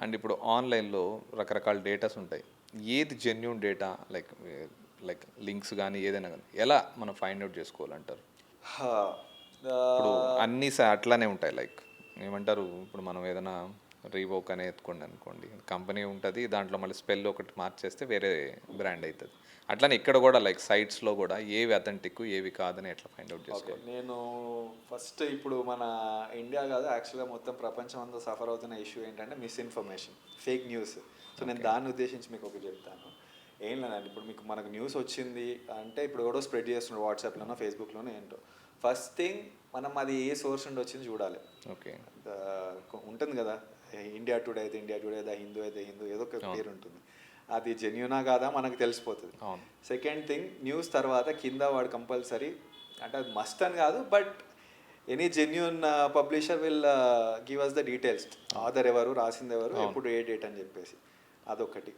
And ఇప్పుడు ఆన్లైన్లో రకరకాల డేటాస్ ఉంటాయి. ఏది genuine data, like like links కానీ ఏదైనా కానీ ఎలా మనం ఫైండ్ అవుట్ చేసుకోవాలంటారు? హా, ఇప్పుడు ఆ, అన్నీ అట్లానే ఉంటాయి. లైక్ ఏమంటారు, ఇప్పుడు మనం ఏదైనా రీవోక్ అనే ఎత్తుకోండి అనుకోండి, కంపెనీ ఉంటుంది, దాంట్లో మళ్ళీ స్పెల్ ఒకటి మార్చేస్తే వేరే బ్రాండ్ అవుతుంది. అట్లానే ఇక్కడ కూడా లైక్ సైట్స్లో కూడా ఏవి అథెంటిక్ ఏవి కాదని ఎట్లా ఫైండ్ అవుట్ ఓకే. చేసుకోవాలి? నేను ఫస్ట్ ఇప్పుడు మన ఇండియా కాదు, యాక్చువల్గా మొత్తం ప్రపంచం అంతా సఫర్ అవుతున్న ఇష్యూ ఏంటంటే మిస్ఇన్ఫర్మేషన్, ఫేక్ న్యూస్. సో నేను ఓకే. దాన్ని ఉద్దేశించి మీకు ఒకటి చెప్తాను. ఏం లేదండి, ఇప్పుడు మీకు మనకు న్యూస్ వచ్చింది అంటే ఇప్పుడు ఎవడో స్ప్రెడ్ చేస్తున్నాడు వాట్సాప్లోనో ఫేస్బుక్లోనో ఏంటో. ఫస్ట్ థింగ్ మనం అది ఏ సోర్స్ నుండి వచ్చింది చూడాలి. ఓకే. ఉంటుంది కదా, ఇండియా టుడే అయితే ఇండియా టుడే, ద హిందూ అయితే హిందూ, ఏదో ఒక అవును. పేరు ఉంటుంది. అది జెన్యునా కాదా మనకు తెలిసిపోతుంది. అవును. సెకండ్ థింగ్, న్యూస్ తర్వాత కింద వాడు కంపల్సరీ, అంటే అది మస్ట్ అని కాదు, but any genuine publisher will give us the details. అవును. ఆథర్ ఎవరు, రాసింది ఎవరు, అవును. ఎప్పుడు ఏ డేట్ అని చెప్పేసి. అదొకటి.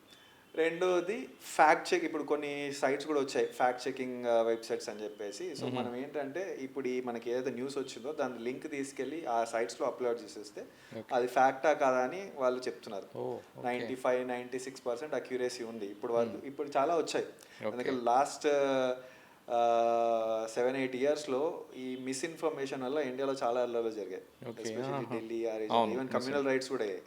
రెండోది ఫ్యాక్ట్ చెక్. ఇప్పుడు కొన్ని సైట్స్ కూడా వచ్చాయి, ఫ్యాక్ట్ చెకింగ్ వెబ్సైట్స్ అని చెప్పేసి. సో మనం ఏంటంటే ఇప్పుడు ఈ మనకి ఏదైతే న్యూస్ వచ్చిందో దాని లింక్ తీసుకెళ్ళి ఆ సైట్స్లో అప్లోడ్ చేసేస్తే ఓకే. అది ఫ్యాక్టా కాదా అని వాళ్ళు చెప్తున్నారు. ఓ. ఓకే. 95-96% అక్యురసీ ఉంది ఇప్పుడు వరకు. ఇప్పుడు చాలా వచ్చాయి. ఓకే. అందుకే లాస్ట్ 7-8 ఇయర్స్లో ఈ మిస్ఇన్ఫర్మేషన్ వల్ల ఇండియాలో చాలా అల్లర్లు జరిగాయి, ఓకే. ఎస్పెషల్లీ ఆహా. ఢిల్లీ ఆ రీజన్, అవును. ఈవెన్ నిజం. కమ్యూనల్ రైట్స్ కూడా అయ్యాయి.